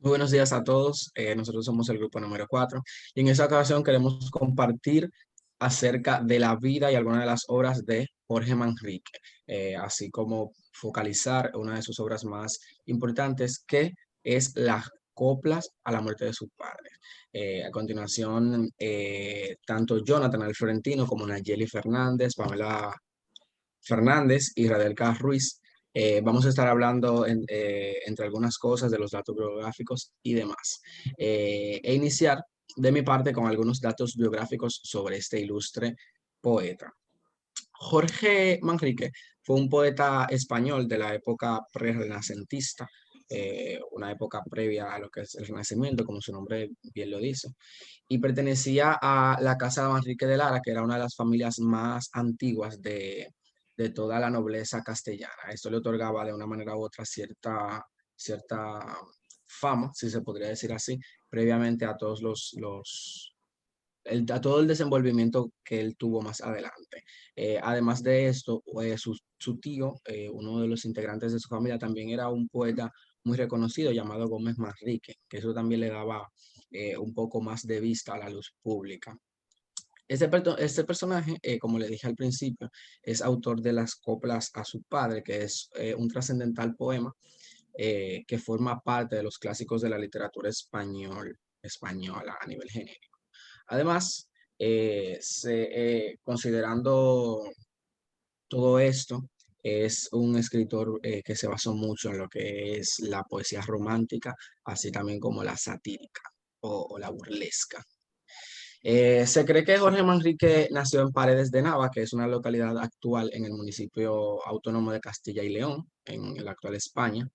Muy buenos días a todos. Nosotros somos el grupo número 4 y en esta ocasión queremos compartir acerca de la vida y algunas de las obras de Jorge Manrique, así como focalizar una de sus obras más importantes, que es Las coplas a la muerte de su padre. A continuación, tanto Jonathan el Florentino como Nayeli Fernández, Pamela Fernández y Radelka Ruiz. Vamos a estar hablando entre algunas cosas de los datos biográficos y demás. E iniciar de mi parte con algunos datos biográficos sobre este ilustre poeta. Jorge Manrique fue un poeta español de la época pre-renacentista, una época previa a lo que es el Renacimiento, como su nombre bien lo dice, y pertenecía a la Casa de Manrique de Lara, que era una de las familias más antiguas de toda la nobleza castellana. Esto le otorgaba de una manera u otra cierta fama, si se podría decir así, previamente a todos a todo el desenvolvimiento que él tuvo más adelante. Además de esto, su tío, uno de los integrantes de su familia, también era un poeta muy reconocido llamado Gómez Manrique, que eso también le daba un poco más de vista a la luz pública. Este personaje, como le dije al principio, es autor de las coplas a su padre, que es un trascendental poema que forma parte de los clásicos de la literatura española a nivel genérico. Además, considerando todo esto, es un escritor que se basó mucho en lo que es la poesía romántica, así también como la satírica o la burlesca. Se cree que Jorge Manrique nació en Paredes de Nava, que es una localidad actual en el municipio autónomo de Castilla y León, en la actual España,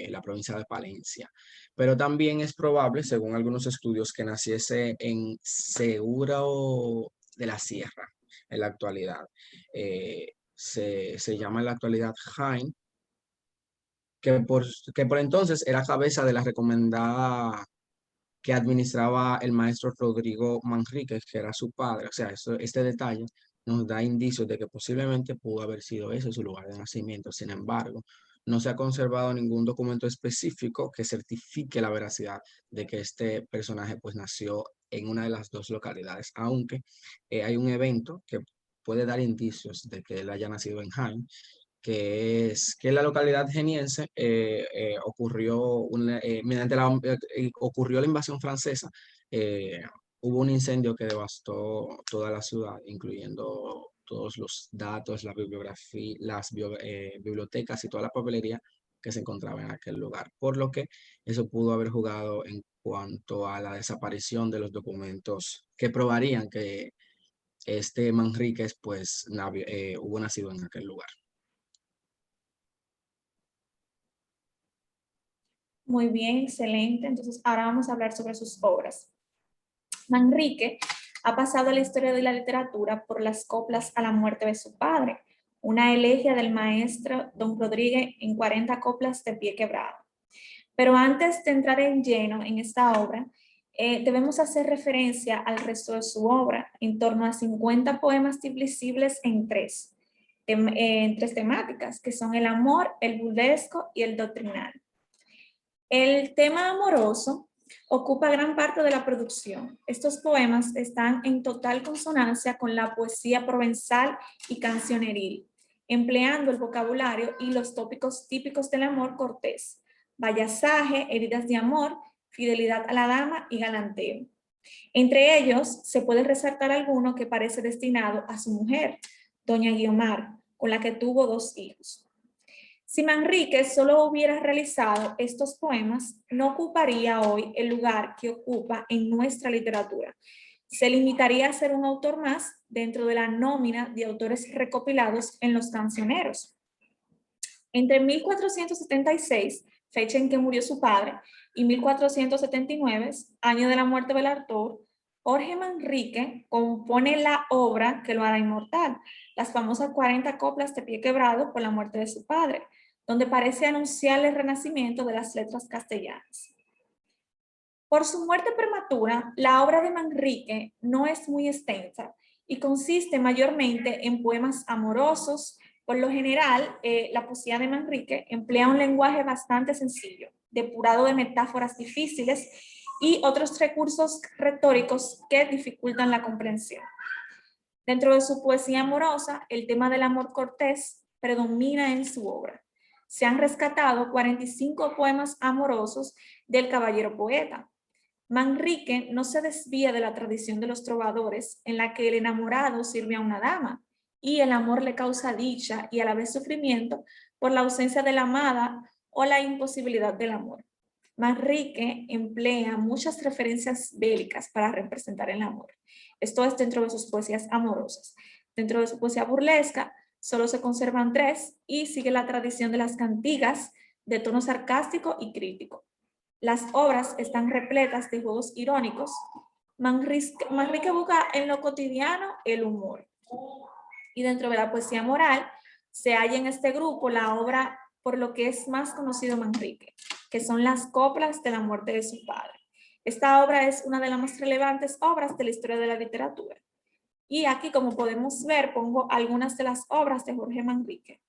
la provincia de Palencia. Pero también es probable, según algunos estudios, que naciese en Segura de la Sierra, en la actualidad. Se llama en la actualidad Jaén, que por entonces era cabeza de la recomendada que administraba el maestro Rodrigo Manríquez, que era su padre. O sea, este detalle nos da indicios de que posiblemente pudo haber sido ese su lugar de nacimiento. Sin embargo, no se ha conservado ningún documento específico que certifique la veracidad de que este personaje pues nació en una de las dos localidades, aunque hay un evento que puede dar indicios de que él haya nacido en Jaén, que es que en la localidad geniense ocurrió la invasión francesa. eh, Hubo un incendio que devastó toda la ciudad, incluyendo todos los datos, la bibliografía, bibliotecas y toda la papelería que se encontraba en aquel lugar, por lo que eso pudo haber jugado en cuanto a la desaparición de los documentos que probarían que este Manríquez pues hubo nacido en aquel lugar. Muy bien, excelente. Entonces, ahora vamos a hablar sobre sus obras. Manrique ha pasado a la historia de la literatura por las coplas a la muerte de su padre, una elegía del maestro Don Rodríguez en 40 coplas de pie quebrado. Pero antes de entrar en lleno en esta obra, debemos hacer referencia al resto de su obra, en torno a 50 poemas divisibles en tres temáticas, que son el amor, el burlesco y el doctrinal. El tema amoroso ocupa gran parte de la producción. Estos poemas están en total consonancia con la poesía provenzal y cancioneril, empleando el vocabulario y los tópicos típicos del amor cortés: vallasaje, heridas de amor, fidelidad a la dama y galanteo. Entre ellos se puede resaltar alguno que parece destinado a su mujer, doña Guiomar, con la que tuvo 2 hijos. Si Manrique solo hubiera realizado estos poemas, no ocuparía hoy el lugar que ocupa en nuestra literatura. Se limitaría a ser un autor más dentro de la nómina de autores recopilados en los cancioneros. Entre 1476, fecha en que murió su padre, y 1479, año de la muerte del autor, Jorge Manrique compone la obra que lo hará inmortal, las famosas 40 coplas de pie quebrado por la muerte de su padre, donde parece anunciar el renacimiento de las letras castellanas. Por su muerte prematura, la obra de Manrique no es muy extensa y consiste mayormente en poemas amorosos. Por lo general, la poesía de Manrique emplea un lenguaje bastante sencillo, depurado de metáforas difíciles y otros recursos retóricos que dificultan la comprensión. Dentro de su poesía amorosa, el tema del amor cortés predomina en su obra. Se han rescatado 45 poemas amorosos del caballero poeta. Manrique no se desvía de la tradición de los trovadores, en la que el enamorado sirve a una dama y el amor le causa dicha y a la vez sufrimiento por la ausencia de la amada o la imposibilidad del amor. Manrique emplea muchas referencias bélicas para representar el amor. Esto es dentro de sus poesías amorosas. Dentro de su poesía burlesca solo se conservan 3 y sigue la tradición de las cantigas de tono sarcástico y crítico. Las obras están repletas de juegos irónicos. Manrique busca en lo cotidiano el humor. Y dentro de la poesía moral se halla en este grupo la obra por lo que es más conocido Manrique, que son las coplas de la muerte de su padre. Esta obra es una de las más relevantes obras de la historia de la literatura. Y aquí, como podemos ver, pongo algunas de las obras de Jorge Manrique.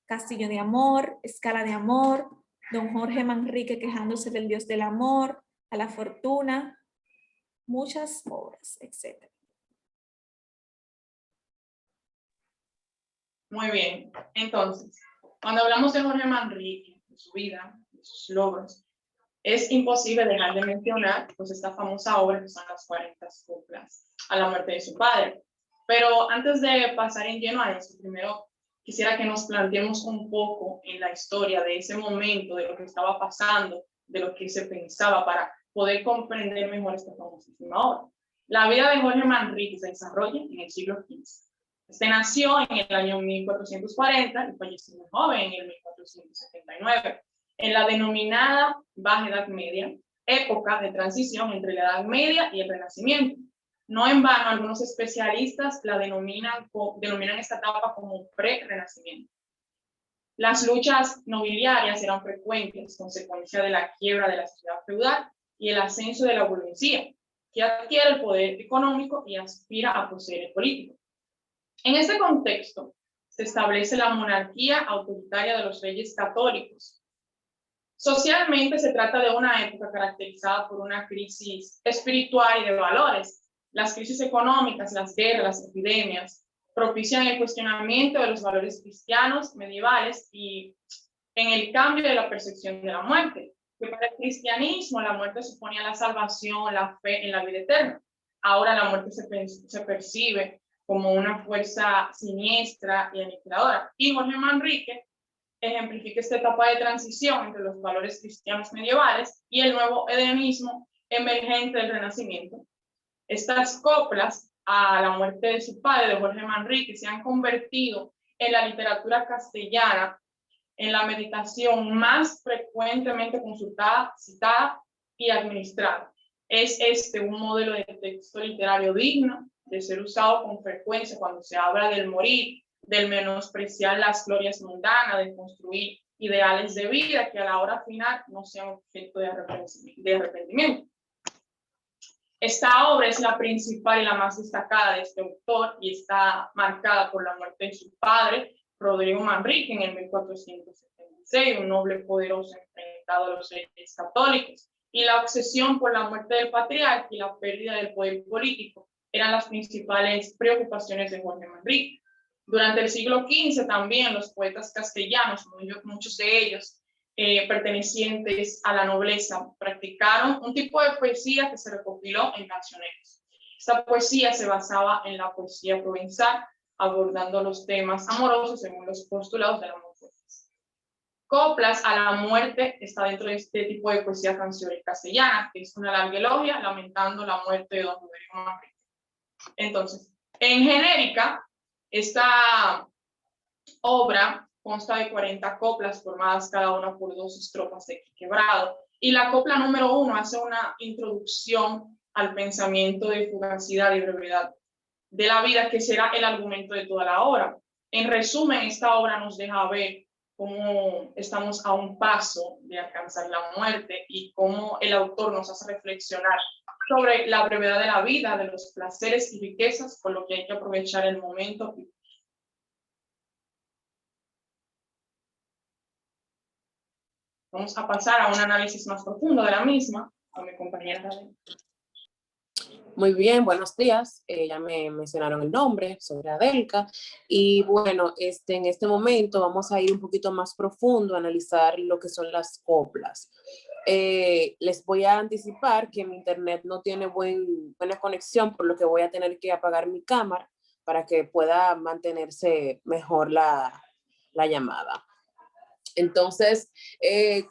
Castillo de Amor, Escala de Amor, Don Jorge Manrique quejándose del Dios del Amor, A la Fortuna, muchas obras, etc. Muy bien, entonces, cuando hablamos de Jorge Manrique, de su vida, de sus logros, es imposible dejar de mencionar pues, esta famosa obra que son las 40 coplas a la muerte de su padre. Pero antes de pasar en lleno a eso, primero quisiera que nos planteemos un poco en la historia de ese momento, de lo que estaba pasando, de lo que se pensaba para poder comprender mejor esta famosísima obra. La vida de Jorge Manrique se desarrolla en el siglo XV. Este nació en el año 1440 y falleció muy joven en el 1479, en la denominada Baja Edad Media, época de transición entre la Edad Media y el Renacimiento. No en vano, algunos especialistas la denominan esta etapa como pre-renacimiento. Las luchas nobiliarias eran frecuentes, consecuencia de la quiebra de la sociedad feudal y el ascenso de la burguesía, que adquiere el poder económico y aspira a poseer el político. En este contexto, se establece la monarquía autoritaria de los reyes católicos. Socialmente se trata de una época caracterizada por una crisis espiritual y de valores. Las crisis económicas, las guerras, las epidemias propician el cuestionamiento de los valores cristianos medievales y en el cambio de la percepción de la muerte, que para el cristianismo la muerte suponía la salvación, la fe en la vida eterna. Ahora la muerte se percibe como una fuerza siniestra y aniquiladora. Y Jorge Manrique ejemplifica esta etapa de transición entre los valores cristianos medievales y el nuevo hedonismo emergente del Renacimiento. Estas coplas a la muerte de su padre, de Jorge Manrique, se han convertido en la literatura castellana, en la meditación más frecuentemente consultada, citada y administrada. Es este un modelo de texto literario digno de ser usado con frecuencia cuando se habla del morir, del menospreciar las glorias mundanas, de construir ideales de vida que a la hora final no sean objeto de arrepentimiento. Esta obra es la principal y la más destacada de este autor y está marcada por la muerte de su padre, Rodrigo Manrique, en el 1476, un noble poderoso enfrentado a los reyes católicos, y la obsesión por la muerte del patriarca y la pérdida del poder político eran las principales preocupaciones de Jorge Manrique. Durante el siglo XV también los poetas castellanos, muchos de ellos pertenecientes a la nobleza, practicaron un tipo de poesía que se recopiló en cancioneros. Esta poesía se basaba en la poesía provenzal, abordando los temas amorosos según los postulados del amor cortés. Coplas a la muerte está dentro de este tipo de poesía cancionera castellana, que es una larga elogia lamentando la muerte de don Rodrigo Manrique. Entonces, en genérica, esta obra consta de 40 coplas formadas cada una por 2 estrofas de quebrado. Y la copla número 1 hace una introducción al pensamiento de fugacidad y brevedad de la vida, que será el argumento de toda la obra. En resumen, esta obra nos deja ver cómo estamos a un paso de alcanzar la muerte y cómo el autor nos hace reflexionar sobre la brevedad de la vida, de los placeres y riquezas, por lo que hay que aprovechar el momento. Vamos a pasar a un análisis más profundo de la misma con mi compañera Raquel. Muy bien, buenos días. Ya me mencionaron el nombre, soy Adelka. Y bueno, en este momento vamos a ir un poquito más profundo a analizar lo que son las coplas. Les voy a anticipar que mi internet no tiene buena conexión, por lo que voy a tener que apagar mi cámara para que pueda mantenerse mejor la llamada. Entonces,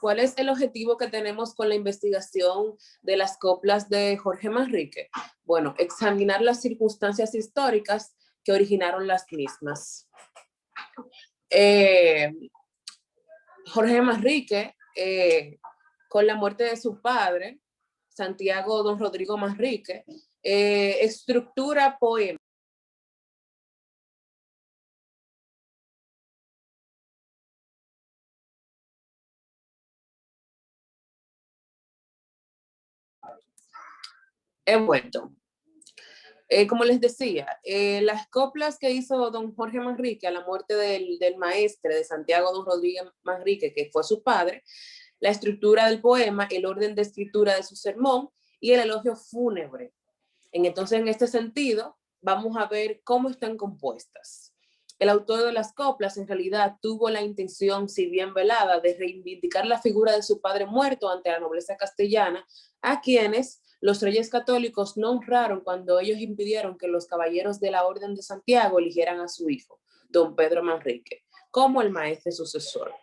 ¿cuál es el objetivo que tenemos con la investigación de las coplas de Jorge Manrique? Bueno, examinar las circunstancias históricas que originaron las mismas. Jorge Manrique, con la muerte de su padre, Santiago Don Rodrigo Manrique, estructura poemas. He vuelto. Como les decía, las coplas que hizo don Jorge Manrique a la muerte del maestre de Santiago Don Rodríguez Manrique, que fue su padre, la estructura del poema, el orden de escritura de su sermón y el elogio fúnebre. Entonces, en este sentido, vamos a ver cómo están compuestas. El autor de las coplas en realidad tuvo la intención, si bien velada, de reivindicar la figura de su padre muerto ante la nobleza castellana, a quienes los reyes católicos no honraron cuando ellos impidieron que los caballeros de la Orden de Santiago eligieran a su hijo, don Pedro Manrique, como el maestre sucesor.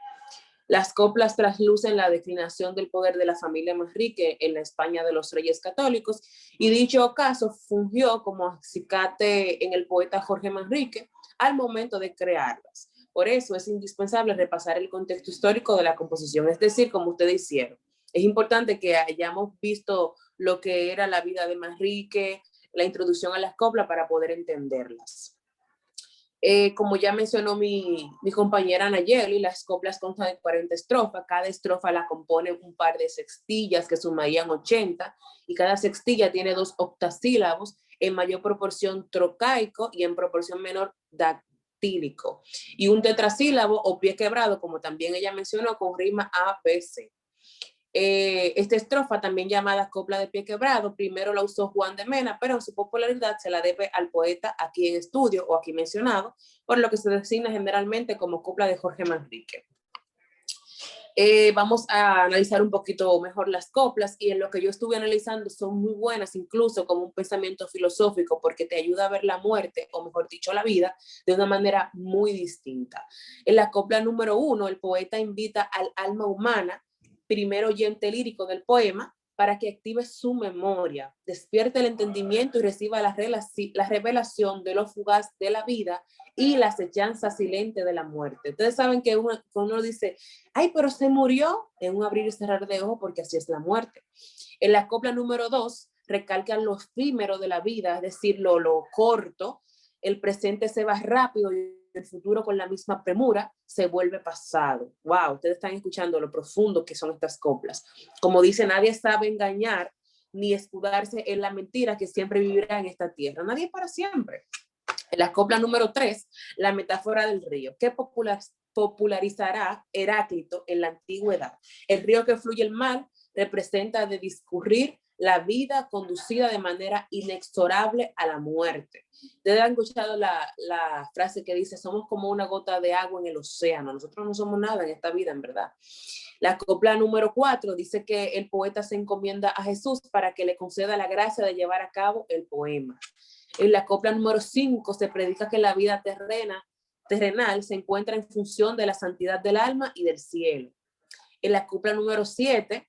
Las coplas traslucen la declinación del poder de la familia Manrique en la España de los reyes católicos, y dicho caso fungió como acicate en el poeta Jorge Manrique al momento de crearlas. Por eso es indispensable repasar el contexto histórico de la composición, es decir, como ustedes hicieron. Es importante que hayamos visto lo que era la vida de Manrique, la introducción a las coplas para poder entenderlas. Como ya mencionó mi compañera Nayeli, las coplas constan de 40 estrofas. Cada estrofa la compone un par de sextillas que sumarían 80, y cada sextilla tiene 2 octasílabos, en mayor proporción trocaico y en proporción menor dactílico, y un tetrasílabo o pie quebrado, como también ella mencionó, con rima ABC. Esta estrofa, también llamada copla de pie quebrado, primero la usó Juan de Mena, pero en su popularidad se la debe al poeta aquí en estudio o aquí mencionado, por lo que se designa generalmente como copla de Jorge Manrique. Vamos a analizar un poquito mejor las coplas, y en lo que yo estuve analizando son muy buenas, incluso como un pensamiento filosófico, porque te ayuda a ver la muerte, o mejor dicho, la vida, de una manera muy distinta. En la copla número 1, el poeta invita al alma humana, primer oyente lírico del poema, para que active su memoria, despierte el entendimiento y reciba la revelación de lo fugaz de la vida y la acechanza silente de la muerte. Ustedes saben que uno dice, ay, pero se murió, en un abrir y cerrar de ojos, porque así es la muerte. En la copla número 2, recalcan lo efímero de la vida, es decir, lo corto. El presente se va rápido y el futuro, con la misma premura, se vuelve pasado. Wow, ustedes están escuchando lo profundo que son estas coplas. Como dice, nadie sabe engañar ni escudarse en la mentira que siempre vivirá en esta tierra. Nadie es para siempre. En la copla número 3, la metáfora del río, que popularizará Heráclito en la antigüedad. El río que fluye el mar representa de discurrir la vida conducida de manera inexorable a la muerte. Ustedes han escuchado la frase que dice, somos como una gota de agua en el océano. Nosotros no somos nada en esta vida, en verdad. La copla número 4 dice que el poeta se encomienda a Jesús para que le conceda la gracia de llevar a cabo el poema. En la copla número 5 se predica que la vida terrenal se encuentra en función de la santidad del alma y del cielo. En la copla número 6,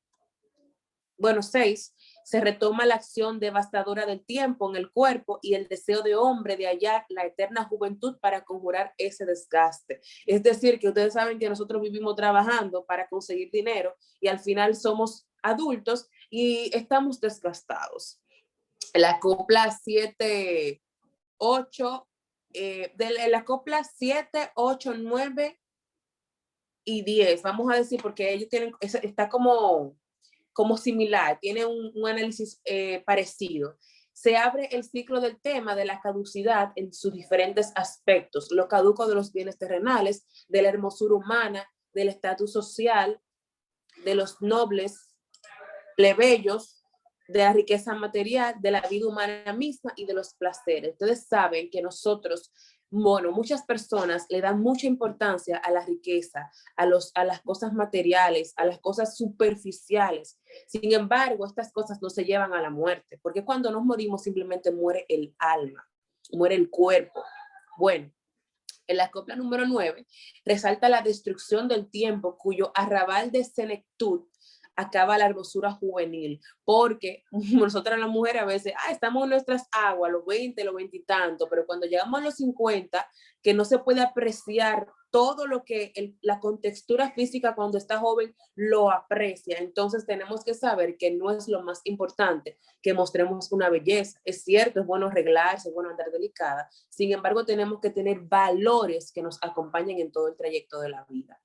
se retoma la acción devastadora del tiempo en el cuerpo y el deseo de hombre de hallar la eterna juventud para conjurar ese desgaste. Es decir, que ustedes saben que nosotros vivimos trabajando para conseguir dinero y al final somos adultos y estamos desgastados. La copla 7, 8, la copla 7, 8, 9 y 10, vamos a decir, porque ellos tienen, está como similar, tiene un análisis parecido. Se abre el ciclo del tema de la caducidad en sus diferentes aspectos, lo caduco de los bienes terrenales, de la hermosura humana, del estatus social, de los nobles, plebeyos, de la riqueza material, de la vida humana misma y de los placeres. Ustedes saben que nosotros, bueno, muchas personas le dan mucha importancia a la riqueza, a las cosas materiales, a las cosas superficiales. Sin embargo, estas cosas no se llevan a la muerte, porque cuando nos morimos simplemente muere el alma, muere el cuerpo. Bueno, en la copla número 9 resalta la destrucción del tiempo cuyo arrabal de senectud acaba la hermosura juvenil, porque nosotras las mujeres a veces, estamos en nuestras aguas, los 20, los 20 y tanto, pero cuando llegamos a los 50, que no se puede apreciar todo lo que la contextura física cuando está joven lo aprecia. Entonces tenemos que saber que no es lo más importante que mostremos una belleza. Es cierto, es bueno arreglarse, es bueno andar delicada. Sin embargo, tenemos que tener valores que nos acompañen en todo el trayecto de la vida.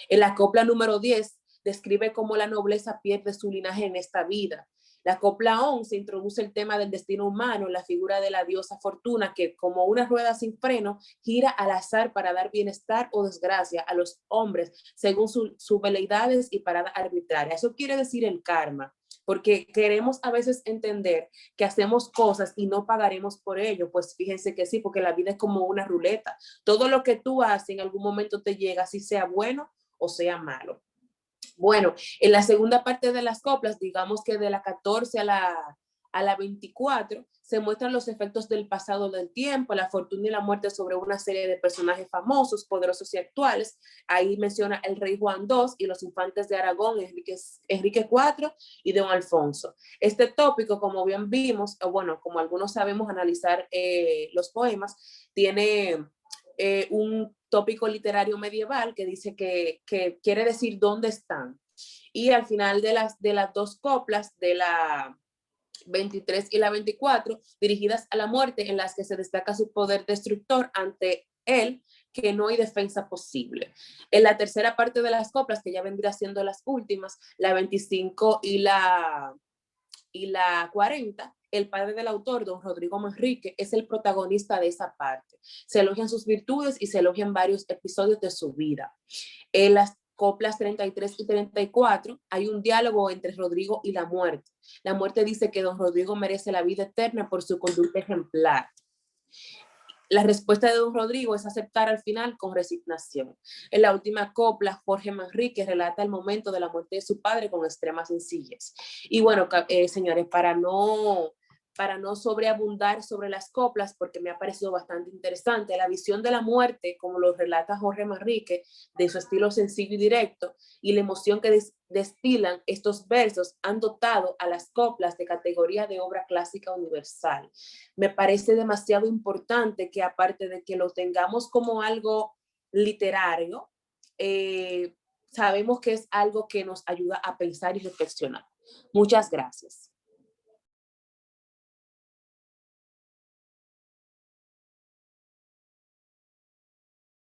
En la copla número 10 describe cómo la nobleza pierde su linaje en esta vida. La copla 11 introduce el tema del destino humano, la figura de la diosa Fortuna, que como una rueda sin freno, gira al azar para dar bienestar o desgracia a los hombres según sus veleidades y paradas arbitrarias. Eso quiere decir el karma, porque queremos a veces entender que hacemos cosas y no pagaremos por ello. Pues fíjense que sí, porque la vida es como una ruleta. Todo lo que tú haces en algún momento te llega, si sea bueno o sea malo. Bueno, en la segunda parte de las coplas, digamos que de la 14 a la 24, se muestran los efectos del pasado del tiempo, la fortuna y la muerte sobre una serie de personajes famosos, poderosos y actuales. Ahí menciona el rey Juan II y los infantes de Aragón, Enrique IV y don Alfonso. Este tópico, como bien vimos, bueno, como algunos sabemos analizar los poemas, tiene un tópico literario medieval que dice que quiere decir dónde están. Y al final de las dos coplas, de la 23 y la 24, dirigidas a la muerte, en las que se destaca su poder destructor ante él, que no hay defensa posible. En la tercera parte de las coplas, que ya vendría siendo las últimas, la 25 y la 40, el padre del autor, don Rodrigo Manrique, es el protagonista de esa parte. Se elogian sus virtudes y se elogian varios episodios de su vida. En las coplas 33 y 34 hay un diálogo entre Rodrigo y la muerte. La muerte dice que don Rodrigo merece la vida eterna por su conducta ejemplar. La respuesta de don Rodrigo es aceptar al final con resignación. En la última copla, Jorge Manrique relata el momento de la muerte de su padre con extrema sencillez. Y bueno, señores, para no sobreabundar sobre las coplas, porque me ha parecido bastante interesante, la visión de la muerte, como lo relata Jorge Manrique, de su estilo sencillo y directo, y la emoción que destilan estos versos han dotado a las coplas de categoría de obra clásica universal. Me parece demasiado importante que, aparte de que lo tengamos como algo literario, sabemos que es algo que nos ayuda a pensar y reflexionar. Muchas gracias.